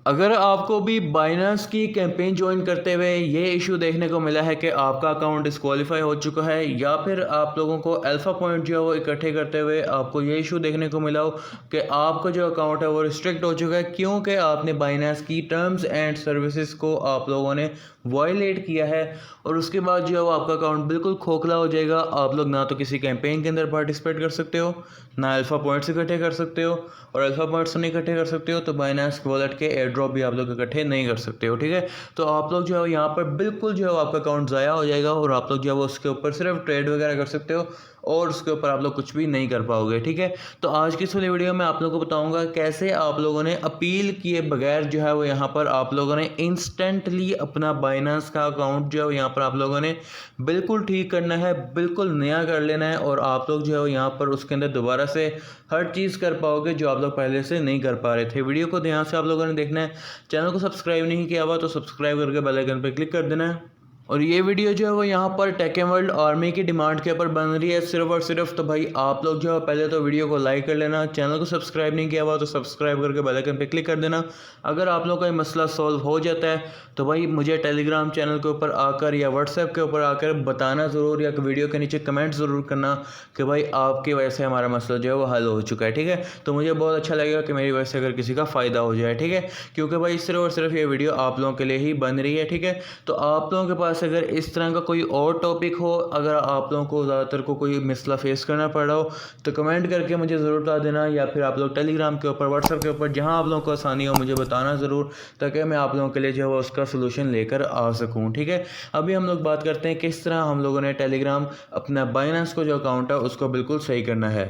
अगर आपको भी बाइनेंस की कैंपेन ज्वाइन करते हुए ये इशू देखने को मिला है कि आपका अकाउंट डिस्क्वालीफाई हो चुका है, या फिर आप लोगों को अल्फ़ा पॉइंट जो है वो इकट्ठे करते हुए आपको ये इशू देखने को मिला हो कि आपका जो अकाउंट है वो रिस्ट्रिक्ट हो चुका है क्योंकि आपने बाइनेंस की टर्म्स एंड सर्विसेज को आप लोगों ने वायलेट किया है, और उसके बाद जो है वो आपका अकाउंट बिल्कुल खोखला हो जाएगा। आप लोग ना तो किसी कैंपेन के अंदर पार्टिसिपेट कर सकते हो, ना अल्फ़ा पॉइंट्स इकट्ठे कर सकते हो, और अल्फ़ा पॉइंट्स नहीं इकट्ठे कर सकते हो तो बाइनेंस वॉलेट के एयर ड्रॉप भी आप लोग इकट्ठे नहीं कर सकते हो। ठीक है, तो आप लोग जो है यहाँ पर बिल्कुल जो है आपका अकाउंट ज़ाया हो जाएगा, और आप लोग जो है वो उसके ऊपर सिर्फ ट्रेड वगैरह कर सकते हो और उसके ऊपर आप लोग कुछ भी नहीं कर पाओगे। ठीक है, तो आज की इस वाली वीडियो में आप लोगों को बताऊंगा कैसे आप लोगों ने अपील किए बगैर जो है वो यहाँ पर आप लोगों ने इंस्टेंटली अपना बाइनेंस का अकाउंट जो है यहाँ पर आप लोगों ने बिल्कुल ठीक करना है, बिल्कुल नया कर लेना है, और आप लोग जो है यहाँ पर उसके अंदर दोबारा से हर चीज़ कर पाओगे जो आप लोग पहले से नहीं कर पा रहे थे। वीडियो को ध्यान से आप लोगों ने देखना है। चैनल को सब्सक्राइब नहीं किया हुआ तो सब्सक्राइब करके बेल आइकन पर क्लिक कर देना है। और ये वीडियो जो है वो यहाँ पर टेक एंड वर्ल्ड आर्मी की डिमांड के ऊपर बन रही है सिर्फ और सिर्फ। तो भाई आप लोग जो है पहले तो वीडियो को लाइक कर लेना, चैनल को सब्सक्राइब नहीं किया हुआ तो सब्सक्राइब करके बेल आइकन पे क्लिक कर देना। अगर आप लोग का ये मसला सॉल्व हो जाता है तो भाई मुझे टेलीग्राम चैनल के ऊपर आकर या व्हाट्सएप के ऊपर आकर बताना ज़रूर, या वीडियो के नीचे कमेंट ज़रूर करना कि भाई आपकी वजह से हमारा मसला जो है वो हल हो चुका है। ठीक है, तो मुझे बहुत अच्छा लगेगा कि मेरी वजह से अगर किसी का फ़ायदा हो जाए। ठीक है, क्योंकि भाई सिर्फ और सिर्फ ये वीडियो आप लोगों के लिए ही बन रही है। ठीक है, तो आप लोगों के पास अगर इस तरह का कोई और टॉपिक हो, अगर आप लोगों को ज़्यादातर को कोई मसला फेस करना पड़ रहा हो तो कमेंट करके मुझे ज़रूर बता देना, या फिर आप लोग टेलीग्राम के ऊपर व्हाट्सएप के ऊपर जहां आप लोगों को आसानी हो मुझे बताना ज़रूर, ताकि मैं आप लोगों के लिए जो है उसका सलूशन लेकर आ सकूं। ठीक है, अभी हम लोग बात करते हैं किस तरह हम लोगों ने टेलीग्राम अपना बाइनेंस को जो अकाउंट है उसको बिल्कुल सही करना है।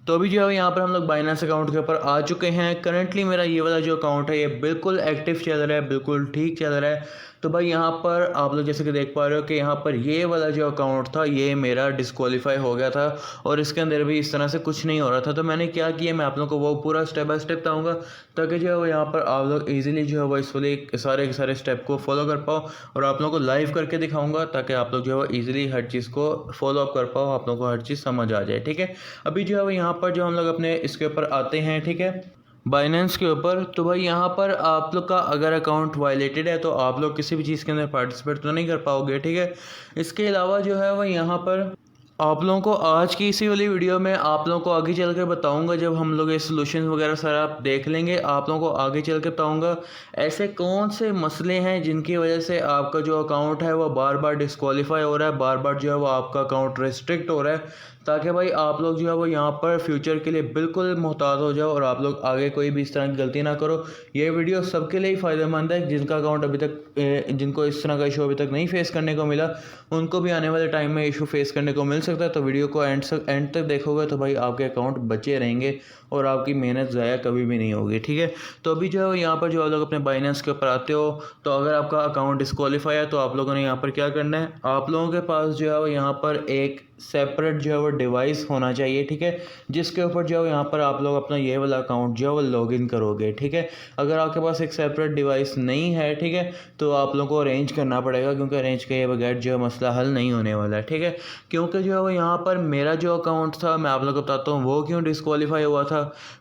तो अभी जो है यहाँ पर हम लोग बाइनेंस अकाउंट के ऊपर आ चुके हैं। करंटली मेरा ये वाला जो अकाउंट है ये बिल्कुल एक्टिव चल रहा है, बिल्कुल ठीक चल रहा है। तो भाई यहाँ पर आप लोग जैसे कि देख पा रहे हो कि यहाँ पर ये वाला जो अकाउंट था ये मेरा डिस्क्वालीफाई हो गया था, और इसके अंदर भी इस तरह से कुछ नहीं हो रहा था। तो मैंने क्या किया, मैं आप लोगों को वो पूरा स्टेप बाय स्टेप बताऊँगा ताकि जो है वो यहाँ पर आप लोग ईजिली जो है वो इस वाले सारे के सारे स्टेप को फॉलो कर पाओ, और आप लोगों को लाइव करके दिखाऊंगा ताकि आप लोग जो है वो ईजिली हर चीज़ को फॉलो अप कर पाओ, आप लोगों को हर चीज़ समझ आ जाए। ठीक है, अभी जो है वो यहाँ पर जो हम लोग अपने इसके ऊपर आते हैं, ठीक है, बाइनेंस के ऊपर। तो भाई यहाँ पर आप लोग का अगर अकाउंट वायलेटेड है तो आप लोग किसी भी चीज़ के अंदर पार्टिसिपेट तो नहीं कर पाओगे। ठीक है, इसके अलावा जो है वो यहाँ पर आप लोगों को आज की इसी वाली वीडियो में आप लोगों को आगे चल कर बताऊंगा, जब हम लोग ये सोल्यूशन वगैरह सारा आप देख लेंगे आप लोगों को आगे चल कर बताऊंगा ऐसे कौन से मसले हैं जिनकी वजह से आपका जो अकाउंट है वो बार बार डिस्क्वालीफाई हो रहा है, बार बार जो है वो आपका अकाउंट रिस्ट्रिक्ट हो रहा है, ताकि भाई आप लोग जो है वो यहाँ पर फ्यूचर के लिए बिल्कुल मोहतात हो जाओ और आप लोग आगे कोई भी इस तरह की गलती ना करो। ये वीडियो सबके लिए ही फ़ायदेमंद है, जिनका अकाउंट अभी तक जिनको इस तरह का इशू अभी तक नहीं फेस करने को मिला उनको भी आने वाले टाइम में इशू फेस करने को मिल सकता है। तो वीडियो को एंड तक देखोगे तो भाई आपके अकाउंट बचे रहेंगे और आपकी मेहनत ज़ाया कभी भी नहीं होगी। ठीक है, तो अभी जो है यहाँ पर जो आप लोग अपने बाइनेंस के ऊपर आते हो तो अगर आपका अकाउंट डिस्क्वालीफाई है तो आप लोगों ने यहाँ पर क्या करना है, आप लोगों के पास जो है वो यहाँ पर एक सेपरेट जो है वो डिवाइस होना चाहिए। ठीक है, जिसके ऊपर जो है यहाँ पर आप लोग अपना ये वाला अकाउंट जो है वो लॉगिन करोगे। ठीक है, अगर आपके पास एक सेपरेट डिवाइस नहीं है, ठीक है, तो आप लोगों को अरेंज करना पड़ेगा, क्योंकि अरेंज किए बगैर जो है मसला हल नहीं होने वाला है। ठीक है, क्योंकि जो है वो यहाँ पर मेरा जो अकाउंट था मैं आप लोगों को बताता हूँ वो क्यों डिस्क्वालीफाई हुआ था।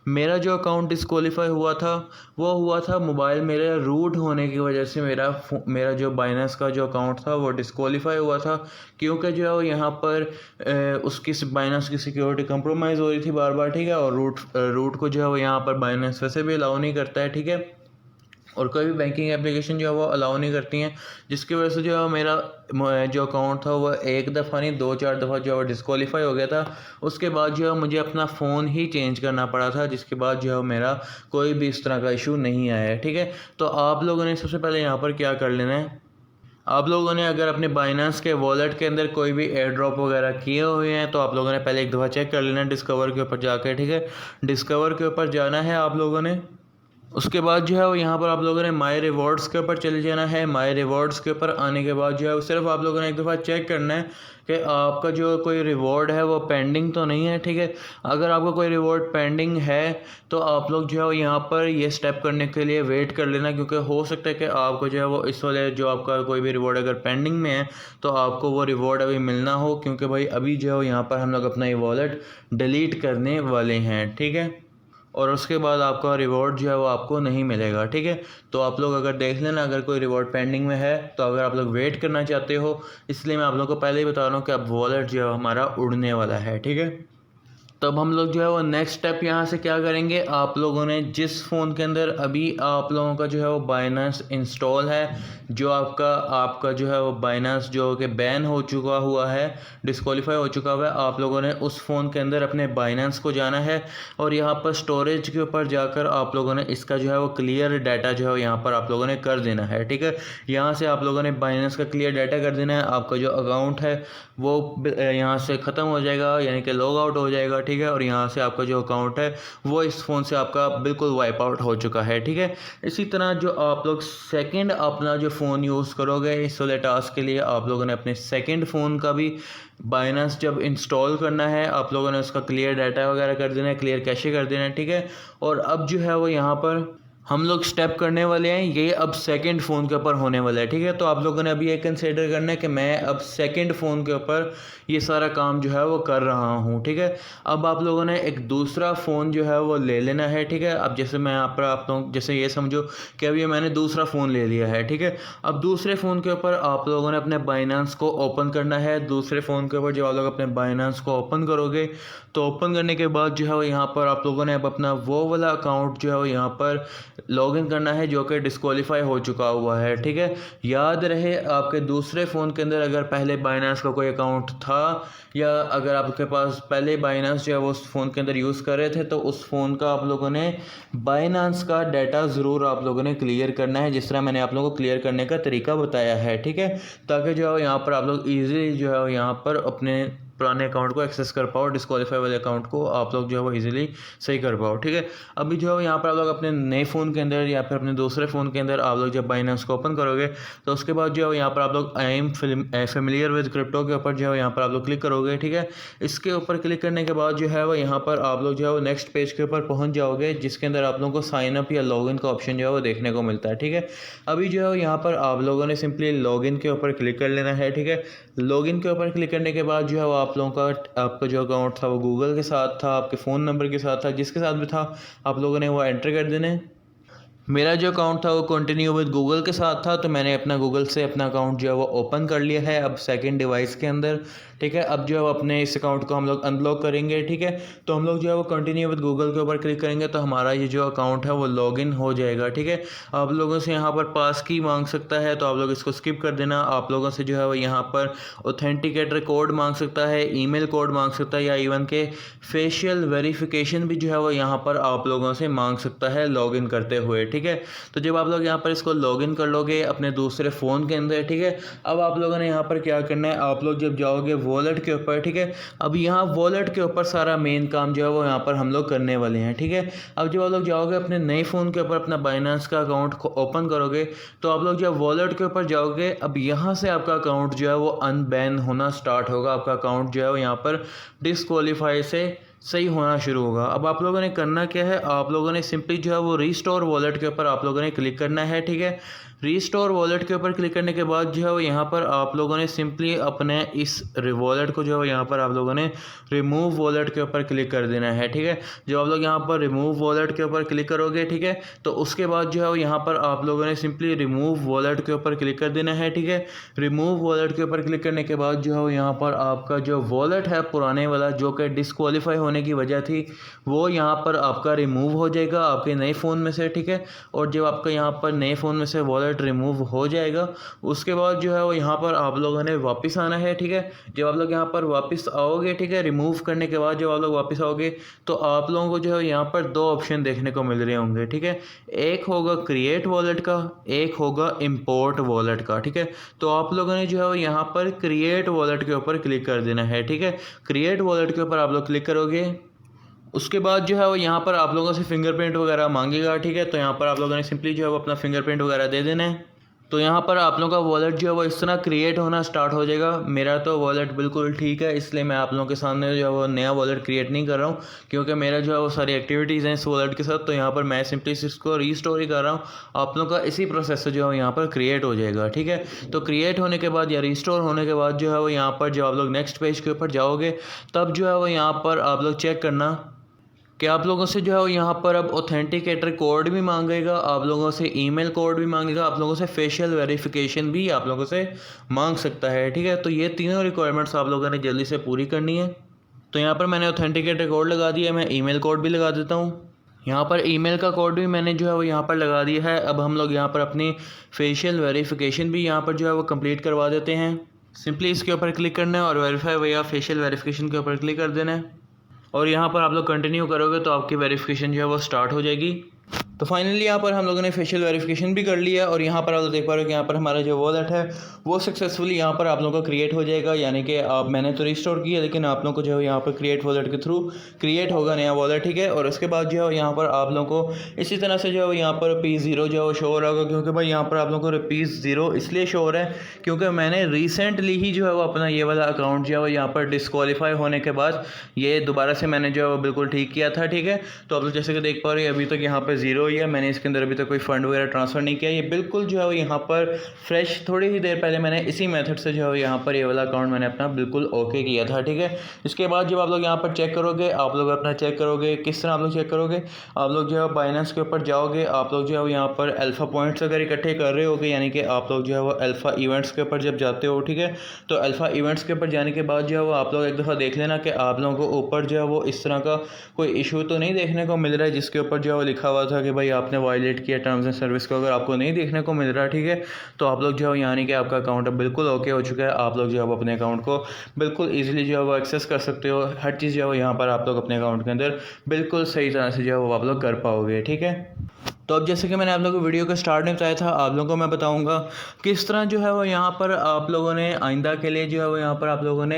मेरा जो अकाउंट डिस्क्वालीफाई हुआ था वो हुआ था मोबाइल मेरे रूट होने की वजह से, मेरा जो बाइनेंस का जो अकाउंट था वो डिस्क्वालीफाई हुआ था, क्योंकि जो है वो यहाँ पर उसकी बाइनेंस की सिक्योरिटी कंप्रोमाइज़ हो रही थी बार बार। ठीक है, और रूट को जो है वो यहाँ पर बाइनेंस वैसे भी अलाउ नहीं करता है। ठीक है, और कोई भी बैंकिंग एप्लीकेशन जो है वो अलाउ नहीं करती हैं, जिसकी वजह से जो है मेरा जो अकाउंट था वो एक दफ़ा नहीं 2-4 दफ़ा जो है डिस्क्वालीफाई हो गया था। उसके बाद जो है मुझे अपना फ़ोन ही चेंज करना पड़ा था, जिसके बाद जो है मेरा कोई भी इस तरह का इशू नहीं आया है। ठीक है, तो आप लोगों ने सबसे पहले यहाँ पर क्या कर लेना है, आप लोगों ने अगर अपने बाइनेंस के वॉलेट के अंदर कोई भी एयर ड्रॉप वगैरह किए हुए हैं तो आप लोगों ने पहले एक दफ़ा चेक कर लेना डिस्कवर के ऊपर जाकर। ठीक है, डिस्कवर के ऊपर जाना है आप लोगों ने, उसके बाद जो है वो यहाँ पर आप लोगों ने माई रिवॉर्ड्स के ऊपर चले जाना है। माई रिवॉर्ड्स के ऊपर आने के बाद जो है सिर्फ आप लोगों ने एक दफ़ा चेक करना है कि आपका जो कोई रिवॉर्ड है वो पेंडिंग तो नहीं है। ठीक है, अगर आपका कोई रिवॉर्ड पेंडिंग है तो आप लोग जो है वो यहाँ पर ये स्टेप करने के लिए वेट कर लेना, क्योंकि हो सकता है कि आपको जो है वो इस वाले जो आपका कोई भी रिवॉर्ड अगर पेंडिंग में है तो आपको वो रिवॉर्ड अभी मिलना हो, क्योंकि भाई अभी जो है यहाँ पर हम लोग अपना ये वॉलेट डिलीट करने वाले हैं। ठीक है, और उसके बाद आपका रिवॉर्ड जो है वो आपको नहीं मिलेगा, ठीक है। तो आप लोग अगर देख लेना अगर कोई रिवॉर्ड पेंडिंग में है, तो अगर आप लोग वेट करना चाहते हो, इसलिए मैं आप लोगों को पहले ही बता रहा हूँ कि अब वॉलेट जो है हमारा उड़ने वाला है, ठीक है। तब हम लोग जो है वो नेक्स्ट स्टेप यहाँ से क्या करेंगे, आप लोगों ने जिस फ़ोन के अंदर अभी आप लोगों का जो है वो बाइनेंस इंस्टॉल है, जो आपका जो है वो बाइनेंस जो कि बैन हो चुका हुआ है, डिस्क्वालीफाई हो चुका हुआ है, आप लोगों ने उस फ़ोन के अंदर अपने बाइनेंस को जाना है और यहाँ पर स्टोरेज के ऊपर जाकर आप लोगों ने इसका जो है वो क्लियर डाटा जो है यहाँ पर आप लोगों ने कर देना है, ठीक है। यहाँ से आप लोगों ने बाइनेंस का क्लियर डाटा कर देना है, आपका जो अकाउंट है वो यहाँ से ख़त्म हो जाएगा, यानी कि लॉग आउट हो जाएगा, ठीक है। और यहाँ से आपका जो अकाउंट है वो इस फ़ोन से आपका बिल्कुल वाइप आउट हो चुका है, ठीक है। इसी तरह जो आप लोग सेकंड अपना जो फ़ोन यूज़ करोगे इस वाले टास्क के लिए, आप लोगों ने अपने सेकंड फ़ोन का भी बाइनेंस जब इंस्टॉल करना है, आप लोगों ने उसका क्लियर डाटा वगैरह कर देना है, क्लियर कैशे कर देना है, ठीक है। और अब जो है वो यहाँ पर हम लोग स्टेप करने वाले हैं, ये अब सेकंड फ़ोन के ऊपर होने वाला है, ठीक है। तो आप लोगों ने अभी ये कंसिडर करना है कि मैं अब सेकंड फ़ोन के ऊपर ये सारा काम जो है वो कर रहा हूँ, ठीक है। अब आप लोगों ने एक दूसरा फ़ोन जो है वो ले लेना है, ठीक है। अब जैसे मैं आप लोग जैसे ये समझो कि अभी मैंने दूसरा फ़ोन ले लिया है, ठीक है। अब दूसरे फ़ोन के ऊपर आप लोगों ने अपने बाइनेंस को ओपन करना है। दूसरे फ़ोन के ऊपर जब आप लोग अपने बाइनेंस को ओपन करोगे, तो ओपन करने के बाद जो है वो यहाँ पर आप लोगों ने अब अपना वो वाला अकाउंट जो है वो यहाँ पर लॉगिन करना है जो कि डिस्क्वालीफाई हो चुका हुआ है, ठीक है। याद रहे आपके दूसरे फ़ोन के अंदर अगर पहले बाइनेंस का कोई अकाउंट था, या अगर आपके पास पहले बाइनेंस जो है वो उस फ़ोन के अंदर यूज़ कर रहे थे, तो उस फ़ोन का आप लोगों ने बाइनेंस का डाटा ज़रूर आप लोगों ने क्लियर करना है, जिस तरह मैंने आप लोगों को क्लियर करने का तरीका बताया है, ठीक है। ताकि जो है यहाँ पर आप लोग ईज़िली जो है यहाँ पर अपने पुराने अकाउंट को एक्सेस कर पाओ, डिस्क्वालीफाई वाले अकाउंट को आप लोग जो है वो इजीली सही कर पाओ, ठीक है। अभी जो है यहाँ पर आप लोग अपने नए फ़ोन के अंदर या फिर अपने दूसरे फ़ोन के अंदर आप लोग जब बाइनेंस को ओपन करोगे, तो उसके बाद जो है यहाँ पर आप लोग I am familiar with crypto के ऊपर जो है यहाँ पर आप लोग क्लिक करोगे, ठीक है। इसके ऊपर क्लिक करने के बाद जो है वो यहाँ पर आप लोग जो है वो नेक्स्ट पेज के ऊपर पहुँच जाओगे, जिसके अंदर आप लोगों को साइन अप या लॉगिन का ऑप्शन जो है वो देखने को मिलता है, ठीक है। अभी जो है यहाँ पर आप लोगों ने सिंपली लॉगिन के ऊपर क्लिक कर लेना है, ठीक है। लॉगिन के ऊपर क्लिक करने के बाद जो है वो आप लोगों का आपका जो अकाउंट था वो गूगल के साथ था, आपके फ़ोन नंबर के साथ था, जिसके साथ भी था आप लोगों ने वो एंटर कर देने। मेरा जो अकाउंट था वो कंटिन्यू विद गूगल के साथ था, तो मैंने अपना गूगल से अपना अकाउंट जो है वो ओपन कर लिया है अब सेकंड डिवाइस के अंदर, ठीक है। अब जो है वो अपने इस अकाउंट को हम लोग अनब्लॉक करेंगे, ठीक है। तो हम लोग जो है वो कंटिन्यू विद गूगल के ऊपर क्लिक करेंगे, तो हमारा ये जो अकाउंट है वो लॉगिन हो जाएगा, ठीक है। आप लोगों से यहाँ पर पास की मांग सकता है, तो आप लोग इसको स्किप कर देना। आप लोगों से जो है वो यहाँ पर ऑथेंटिकेटर कोड मांग सकता है, ईमेल कोड मांग सकता है, या इवन के फेशियल वेरिफिकेशन भी जो है वो यहाँ पर आप लोगों से मांग सकता है लॉगिन करते हुए, ठीक है। तो जब आप लोग यहाँ पर इसको लॉगिन कर लोगे अपने दूसरे फ़ोन के अंदर, ठीक है। अब आप लोगों ने यहाँ पर क्या करना है, आप लोग जब जाओगे वॉलेट के ऊपर, ठीक है। अब यहाँ वॉलेट के ऊपर सारा मेन काम जो है वो यहाँ पर हम लोग करने वाले हैं, ठीक है। अब जब आप लोग जाओगे अपने नए फ़ोन के ऊपर अपना बाइनेंस का अकाउंट को ओपन करोगे, तो आप लोग जब वॉलेट के ऊपर जाओगे, अब यहाँ से आपका अकाउंट जो है वो अनबैन होना स्टार्ट होगा। आपका अकाउंट जो है वो यहाँ पर डिस्क्वालीफाई से सही होना शुरू होगा। अब आप लोगों ने करना क्या है, आप लोगों ने सिंपली जो है वो रीस्टोर वॉलेट के ऊपर आप लोगों ने क्लिक करना है, ठीक है। रीस्टोर वॉलेट के ऊपर क्लिक करने के बाद जो है वो यहाँ पर आप लोगों ने सिंपली अपने इस वॉलेट को जो है वो यहाँ पर आप लोगों ने रिमूव वॉलेट के ऊपर क्लिक कर देना है, ठीक है। जब आप लोग यहाँ पर रिमूव वॉलेट के ऊपर क्लिक करोगे, ठीक है, तो उसके बाद जो है वो यहाँ पर आप लोगों ने सिंपली रिमूव वॉलेट के ऊपर क्लिक कर देना है, ठीक है। रिमूव वॉलेट के ऊपर क्लिक करने के बाद जो है वो यहाँ पर आपका जो वॉलेट है पुराने वाला जो कि डिस्क्वालीफाई होने की वजह थी, वो यहाँ पर आपका रिमूव हो जाएगा आपके नए फ़ोन में से, ठीक है। और जब आपका यहाँ पर नए फ़ोन में से वॉलेट रिमूव हो जाएगा, उसके बाद जो है वो यहाँ पर आप लोगों ने वापस आना है, ठीक है। जब आप लोग यहाँ पर वापस आओगे, ठीक है, रिमूव करने के बाद जब आप लोग वापस आओगे, तो आप लोगों को जो है यहाँ पर दो ऑप्शन देखने को मिल रहे होंगे, ठीक है। एक होगा क्रिएट वॉलेट का, एक होगा इम्पोर्ट वॉलेट का, ठीक है। तो आप लोगों ने जो है वो यहाँ पर क्रिएट वॉलेट के ऊपर क्लिक कर देना है, ठीक है। क्रिएट वॉलेट के ऊपर आप लोग क्लिक करोगे, उसके बाद जो है वो यहाँ पर आप लोगों से फिंगरप्रिंट वगैरह मांगेगा, ठीक है। तो यहाँ पर आप लोगों ने सिंपली जो है वो अपना फिंगरप्रिंट वगैरह दे देना है। तो यहाँ पर आप लोगों का वॉलेट जो है वो इस तरह क्रिएट होना स्टार्ट हो जाएगा। मेरा तो वॉलेट बिल्कुल ठीक है, इसलिए मैं आप लोगों के सामने जो है वो नया वॉलेट क्रिएट नहीं कर रहा हूँ, क्योंकि मेरा जो है वो सारी एक्टिविटीज़ हैं इस वॉलेट के साथ। तो यहाँ पर मैं सिंपली इसको रीस्टोर ही कर रहा हूँ। आप लोगों का इसी प्रोसेस से जो है यहाँ पर क्रिएट हो जाएगा, ठीक है। तो क्रिएट होने के बाद या रीस्टोर होने के बाद जो है वो यहाँ पर जब आप लोग नेक्स्ट पेज के ऊपर जाओगे, तब जो है वो यहाँ पर आप लोग चेक करना कि आप लोगों से जो है वो यहाँ पर अब ऑथेंटिकेटर कोड भी मांगेगा, आप लोगों से ईमेल कोड भी मांगेगा, आप लोगों से फेशियल वेरिफिकेशन भी आप लोगों से मांग सकता है। ठीक है, तो ये तीनों रिक्वायरमेंट्स आप लोगों ने जल्दी से पूरी करनी है। तो यहाँ पर मैंने ऑथेंटिकेटर कोड लगा दिया है, मैं ईमेल कोड भी लगा देता हूँ। यहाँ पर ईमेल का कोड भी मैंने जो है वो यहाँ पर लगा दिया है। अब हम लोग यहाँ पर अपनी फेशियल वेरिफिकेशन भी यहाँ पर जो है वो कंप्लीट करवा देते हैं। सिंपली इसके ऊपर क्लिक करना है और वेरीफाई वया फेशियल वेरिफिकेशन के ऊपर क्लिक कर देना है और यहाँ पर आप लोग कंटिन्यू करोगे तो आपकी वेरिफिकेशन जो है वो स्टार्ट हो जाएगी। तो फाइनली यहाँ पर हम लोगों ने फेशियल वेरिफिकेशन भी कर लिया और यहाँ पर आप लोग देख पा रहे हो कि यहाँ पर हमारा जो वॉलेट है वो सक्सेसफुली यहाँ पर आप लोगों का क्रिएट हो जाएगा। यानी कि मैंने तो रिस्टोर किया लेकिन आप लोगों को जो है यहाँ पर क्रिएट वॉलेट के थ्रू क्रिएट होगा नया वॉलेट। ठीक है, और उसके बाद जो है यहाँ पर आप लोगों को इसी तरह से जो है यहाँ पर P0 जो है शो हो रहा होगा, क्योंकि भाई यहाँ पर आप लोगों को P0 इसलिए शो हो रहा है क्योंकि मैंने रिसेंटली ही जो है वो अपना ये वाला अकाउंट जो है वो यहाँ पर डिस्क्वालीफाई होने के बाद ये दोबारा से मैंने जो है वो बिल्कुल ठीक किया था। ठीक है, तो आप लोग जैसे कि देख पा रहे हो अभी तक यहाँ पर 0 ही है, मैंने इसके अंदर अभी तक कोई फंड वगैरह ट्रांसफ़र नहीं किया। ये बिल्कुल जो है वो यहाँ पर फ्रेश थोड़ी ही देर पहले मैंने इसी मेथड से जो है यहाँ पर ये वाला अकाउंट मैंने अपना बिल्कुल ओके किया था। ठीक है, इसके बाद जब आप लोग यहाँ पर चेक करोगे, आप लोग अपना चेक करोगे किस तरह आप लोग चेक करोगे, आप लोग जो है बाइनेंस के ऊपर जाओगे, आप लोग जो है यहाँ पर अल्फ़ा पॉइंट्स अगर इकट्ठे कर रहे होगे, यानी कि आप लोग जो है वो अल्फ़ा इवेंट्स के ऊपर जब जाते हो, ठीक है, तो अल्फ़ा इवेंट्स के ऊपर जाने के बाद जो है वो आप लोग एक दफ़ा देख लेना कि आप लोगों को ऊपर जो है वो इस तरह का कोई इशू तो नहीं देखने को मिल रहा है जिसके ऊपर जो है वो लिखा हुआ था कि भाई आपने वायलेट किया टर्म्स एंड सर्विस को। अगर आपको नहीं देखने को मिल रहा है, ठीक है, तो आप लोग जो है यानी कि आपका अकाउंट अब बिल्कुल ओके हो चुका है। आप लोग जो है अपने अकाउंट को बिल्कुल ईजिली जो है वो एक्सेस कर सकते हो। हर चीज़ जो है यहाँ पर आप लोग अपने अकाउंट के अंदर बिल्कुल सही तरह से जो है वो आप लोग कर पाओगे। ठीक है, तो अब जैसे कि मैंने आप लोगों को वीडियो के स्टार्ट में बताया था, आप लोगों को मैं बताऊंगा किस तरह जो है वो यहाँ पर आप लोगों ने आइंदा के लिए जो है वो यहाँ पर आप लोगों ने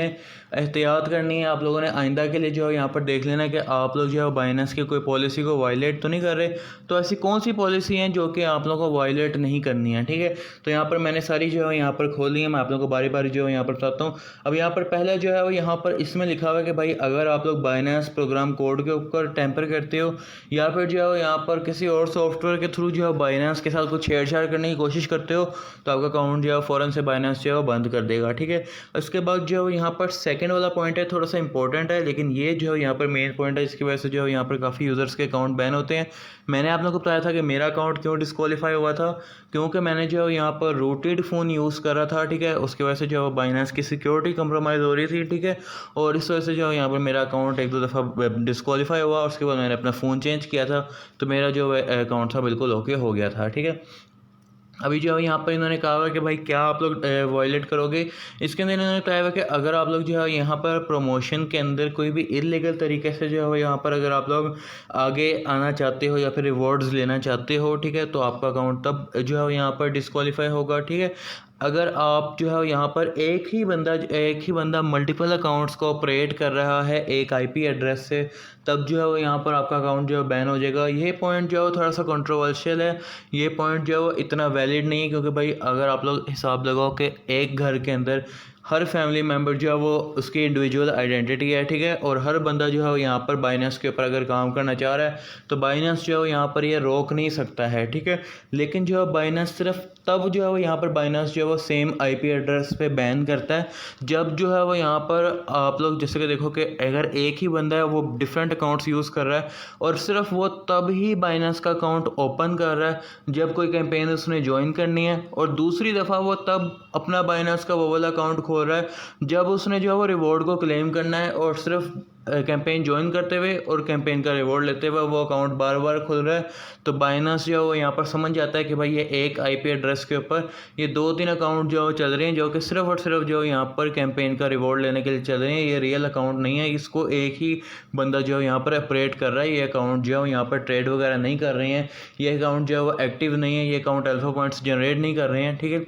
एहतियात करनी है। आप लोगों ने आइंदा के लिए जो है यहाँ पर देख लेना कि आप लोग जो है बाइनेंस की कोई पॉलिसी को वायलेट तो नहीं कर रहे। तो ऐसी कौन सी पॉलिसी हैं जो कि आप लोगों को वायलेट नहीं करनी है। ठीक है, तो यहाँ पर मैंने सारी जो है यहाँ पर खोल ली है, मैं आप लोगों को बारी बारी जो है यहाँ पर बताता हूँ। अब यहाँ पर पहले जो है वो यहाँ पर इसमें लिखा हुआ है कि भाई अगर आप लोग बाइनेंस प्रोग्राम कोड के ऊपर टेम्पर करते हो या फिर जो है यहाँ पर किसी और सॉफ्टवेयर के थ्रू जो है बाइनेंस के साथ कुछ छेड़छाड़ करने की कोशिश करते हो तो आपका अकाउंट जो है फ़ौरन से बाइनेंस जो है वो बंद कर देगा। ठीक है, उसके बाद जो है यहाँ पर सेकंड वाला पॉइंट है, थोड़ा सा इंपॉर्टेंट है लेकिन ये जो है यहाँ पर मेन पॉइंट है, इसकी वजह से जो है यहाँ पर काफ़ी यूज़र्स के अकाउंट बैन होते हैं। मैंने आप लोगों को बताया था कि मेरा अकाउंट क्यों डिस्क्वालीफाई हुआ था, क्योंकि मैंने जो है यहाँ पर रूटेड फ़ोन यूज़ कर रहा था। ठीक है, उसकी वजह से जो है बाइनेंस की सिक्योरिटी कंप्रोमाइज़ हो रही थी। ठीक है, और इस वजह से जो है यहाँ पर मेरा अकाउंट एक दो दफ़ा डिस्क्वालीफाई हुआ। उसके बाद मैंने अपना फ़ोन चेंज किया था तो मेरा जो अकाउंट था बिल्कुल ओके हो गया था। ठीक है, अभी जो है यहाँ पर इन्होंने कहा हुआ कि भाई क्या आप लोग वायलेट करोगे। इसके अंदर इन्होंने कहा हुआ कि अगर आप लोग जो है यहाँ पर प्रमोशन के अंदर कोई भी इलीगल तरीके से जो है यहाँ पर अगर आप लोग आगे आना चाहते हो या फिर रिवॉर्ड्स लेना चाहते हो, ठीक है, तो आपका अकाउंट तब जो है यहाँ पर डिस्क्वालीफाई होगा। ठीक है, अगर आप जो है यहाँ पर एक ही बंदा मल्टीपल अकाउंट्स को ऑपरेट कर रहा है एक आईपी एड्रेस से, तब जो है वो यहाँ पर आपका अकाउंट जो है बैन हो जाएगा। ये पॉइंट जो है वो थोड़ा सा कंट्रोवर्शियल है, ये पॉइंट जो है वो इतना वैलिड नहीं है, क्योंकि भाई अगर आप लोग हिसाब लगाओ कि एक घर के अंदर हर फैमिली मेम्बर जो है वो उसकी इंडिविजुअल आइडेंटिटी है। ठीक है, और हर बंदा जो है वो यहाँ पर बाइनेंस के ऊपर अगर काम करना चाह रहा है तो बाइनेंस जो है वो यहाँ पर ये रोक नहीं सकता है। ठीक है, लेकिन जो है बाइनेंस सिर्फ तब जो है वो यहाँ पर बाइनेंस जो है वो सेम आईपी एड्रेस पे बैन करता है जब जो है वो यहाँ पर आप लोग जैसे कि देखो कि अगर एक ही बंदा है वो डिफरेंट अकाउंट्स यूज़ कर रहा है और सिर्फ वो तब ही बाइनेंस का अकाउंट ओपन कर रहा है जब कोई कैंपेन उसने ज्वाइन करनी है, और दूसरी दफ़ा वो तब अपना बाइनेंस का वो वाला अकाउंट खोल रहा है जब उसने जो है वो रिवॉर्ड को क्लेम करना है, और सिर्फ कैंपेन ज्वाइन करते हुए और कैंपेन का रिवॉर्ड लेते हुए वो अकाउंट बार बार खुल रहा है। तो बाइनेंस जो है वो यहाँ पर समझ जाता है कि भाई ये एक आईपी एड्रेस के ऊपर ये 2-3 अकाउंट जो चल रहे हैं जो कि सिर्फ और सिर्फ जो यहाँ पर कैंपेन का रिवॉर्ड लेने के लिए चल रहे हैं, ये रियल अकाउंट नहीं है। इसको एक ही बंदा जो है यहाँ पर ऑपरेट कर रहा है, ये अकाउंट जो है यहाँ पर ट्रेड वगैरह नहीं कर रहे हैं, ये अकाउंट जो है वो एक्टिव नहीं है, ये अकाउंट अल्फा पॉइंट्स जनरेट नहीं कर रहे हैं। ठीक है,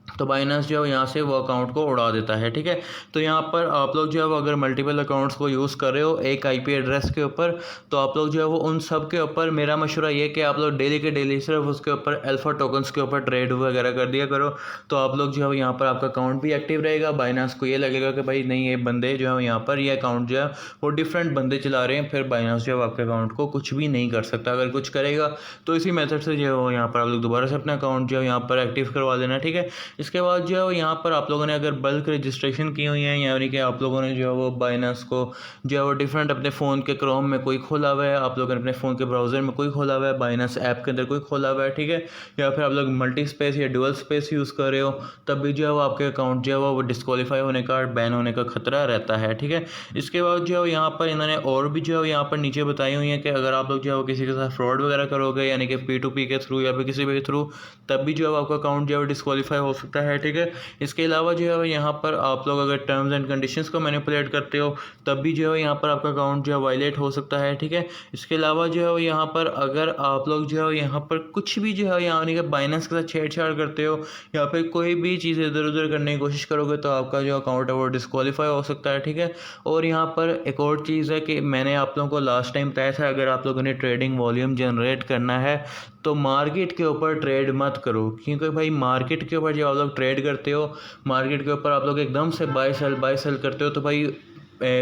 तो बाइनेंस जो है यहाँ से वो अकाउंट को उड़ा देता है। ठीक है, तो यहाँ पर आप लोग जो है वो अगर मल्टीपल अकाउंट्स को यूज़ कर रहे हो एक आईपी एड्रेस के ऊपर, तो आप लोग जो है वो उन सब के ऊपर मेरा मशवरा ये कि आप लोग डेली के डेली सिर्फ उसके ऊपर अल्फा टोकन्स के ऊपर ट्रेड वगैरह कर दिया करो। तो आप लोग जो है यहाँ पर आपका अकाउंट भी एक्टिव रहेगा, बाइनेंस को ये लगेगा कि भाई नहीं ये बंदे जो है यहाँ पर ये अकाउंट जो है वो डिफरेंट बंदे चला रहे हैं, फिर बाइनेंस जो है आपके अकाउंट को कुछ भी नहीं कर सकता। अगर कुछ करेगा तो इसी मेथड से जो है यहाँ पर आप लोग दोबारा से अपना अकाउंट जो है यहाँ पर एक्टिव करवा लेना। ठीक है, इसके इसके बाद जो है वो यहाँ पर आप लोगों ने अगर बल्क रजिस्ट्रेशन की हुई है, यानी कि आप लोगों ने जो है वो बाइनांस को जो है वो डिफरेंट अपने फ़ोन के क्रोम में कोई खोला हुआ है, आप लोगों ने अपने फ़ोन के ब्राउज़र में कोई खोला हुआ है, बाइनांस ऐप के अंदर कोई खोला हुआ है, ठीक है, या फिर आप लोग मल्टी स्पेस या डुअल स्पेस यूज़ कर रहे हो, तब भी जो है वो आपके अकाउंट जो है वो डिस्क्वालीफाई होने का, बैन होने का खतरा रहता है, ठीक है। इसके बाद जो है यहाँ पर इन्होंने और भी जो है यहाँ पर नीचे बताई हुई है कि अगर आप लोग जो है वो किसी के साथ फ्रॉड वगैरह करोगे, यानी कि P2P के थ्रू या फिर किसी भी थ्रू, तब भी जो है आपका अकाउंट जो है डिस्क्वालीफाई हो सकता है, ठीक है। इसके अलावा जो है यहाँ पर आप लोग अगर टर्म्स एंड कंडीशंस को मैनिपुलेट करते हो, तब भी जो है यहाँ पर आपका अकाउंट जो है वायलेट हो सकता है, ठीक है। इसके अलावा जो है यहाँ पर अगर आप लोग जो है यहाँ पर कुछ भी जो है यानी कि बाइनेंस के साथ छेड़छाड़ करते हो या फिर कोई भी चीज़ इधर उधर करने की कोशिश करोगे, तो आपका जो अकाउंट है वो डिस्क्वालीफाई हो सकता है, ठीक है। और यहाँ पर एक और चीज़ है कि मैंने आप लोगों को लास्ट टाइम बताया था, अगर आप लोगों ने ट्रेडिंग वॉल्यूम जनरेट करना है तो मार्केट के ऊपर ट्रेड मत करो, क्योंकि भाई मार्केट के ऊपर जब आप लोग ट्रेड करते हो, मार्केट के ऊपर आप लोग एकदम से बाय सेल करते हो, तो भाई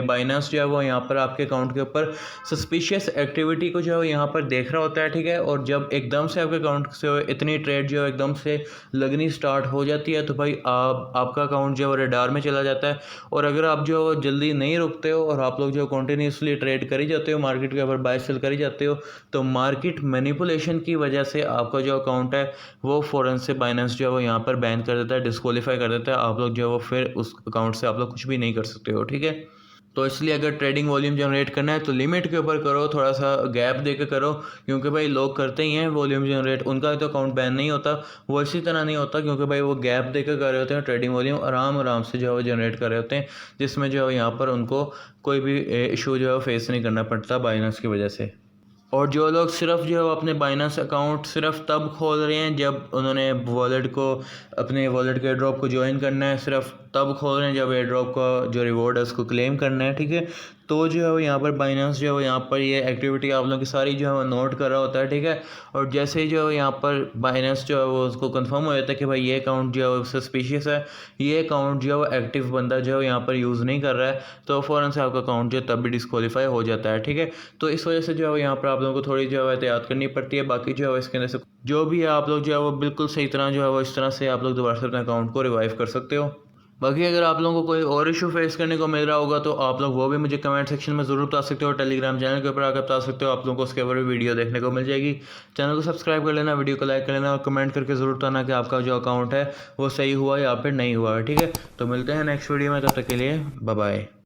बाइनांस जो है वो यहाँ पर आपके अकाउंट के ऊपर सस्पिशियस एक्टिविटी को जो है यहाँ पर देख रहा होता है, ठीक है। और जब एकदम से आपके अकाउंट से इतनी ट्रेड जो है एकदम से लगनी स्टार्ट हो जाती है, तो भाई आपका अकाउंट जो है रेडार में चला जाता है। और अगर आप जो जल्दी नहीं रुकते हो और आप लोग जो कंटिन्यूसली ट्रेड करी जाते हो, मार्केट के ऊपर बाय सेल करी जाते हो, तो मार्केट मैनिपुलेशन की वजह से आपका जो अकाउंट है वो फ़ौरन से बाइनेंस जो है वो यहाँ पर बैन कर देता है, डिस्क्वालीफाई कर देता है। आप लोग जो है वो फिर उस अकाउंट से आप लोग कुछ भी नहीं कर सकते हो, ठीक है। तो इसलिए अगर ट्रेडिंग वॉल्यूम जनरेट करना है तो लिमिट के ऊपर करो, थोड़ा सा गैप दे के करो, क्योंकि भाई लोग करते ही हैं वॉल्यूम जनरेट, उनका तो अकाउंट बैन नहीं होता, वो इसी तरह नहीं होता, क्योंकि भाई वो गैप दे के कर रहे होते हैं, ट्रेडिंग वॉल्यूम आराम से जो है वो जनरेट कर रहे होते हैं, जिसमें जो है यहाँ पर उनको कोई भी इशू जो है फेस नहीं करना पड़ता बाइनेंस की वजह से। और जो लोग सिर्फ जो है अपने बाइनेंस अकाउंट सिर्फ तब खोल रहे हैं जब उन्होंने वॉलेट को, अपने वॉलेट के एयरड्रॉप को ज्वाइन करना है, सिर्फ तब खोल रहे हैं जब एयरड्रॉप का जो रिवॉर्ड है उसको क्लेम करना है, ठीक है, तो जो है वो यहाँ पर बाइनेंस जो है यहाँ पर ये एक्टिविटी आप लोगों की सारी जो है वो नोट कर रहा होता है, ठीक है। और जैसे ही जो है यहाँ पर बाइनेंस जो है वो उसको कंफर्म हो जाता है कि भाई ये अकाउंट जो है वो सस्पिशियस है, ये अकाउंट जो है वो एक्टिव बंदा जो है यहाँ पर यूज़ नहीं कर रहा है, तो फ़ौरन से आपका अकाउंट जो है तब भी डिस्क्वालीफाई हो जाता है, ठीक है। तो इस वजह से जो है यहाँ पर आप लोगों को थोड़ी जो है एहतियात करनी पड़ती है। बाकी जो है इसके अंदर से जो भी है आप लोग जो है वो बिल्कुल सही तरह जो है वो इस तरह से आप लोग दोबारा से अपने अकाउंट को रिवाइव कर सकते हो। बाकी अगर आप लोगों को कोई और इशू फेस करने को मिल रहा होगा तो आप लोग वो भी मुझे कमेंट सेक्शन में ज़रूर बता सकते हो, टेलीग्राम चैनल के ऊपर आकर बता सकते हो, आप लोगों को उसके ऊपर भी वीडियो देखने को मिल जाएगी। चैनल को सब्सक्राइब कर लेना, वीडियो को लाइक कर लेना और कमेंट करके ज़रूर बताना कि आपका जो अकाउंट है वो सही हुआ या फिर नहीं हुआ है, ठीक है। तो मिलते हैं नेक्स्ट वीडियो में, तब तक के लिए बाय बाय।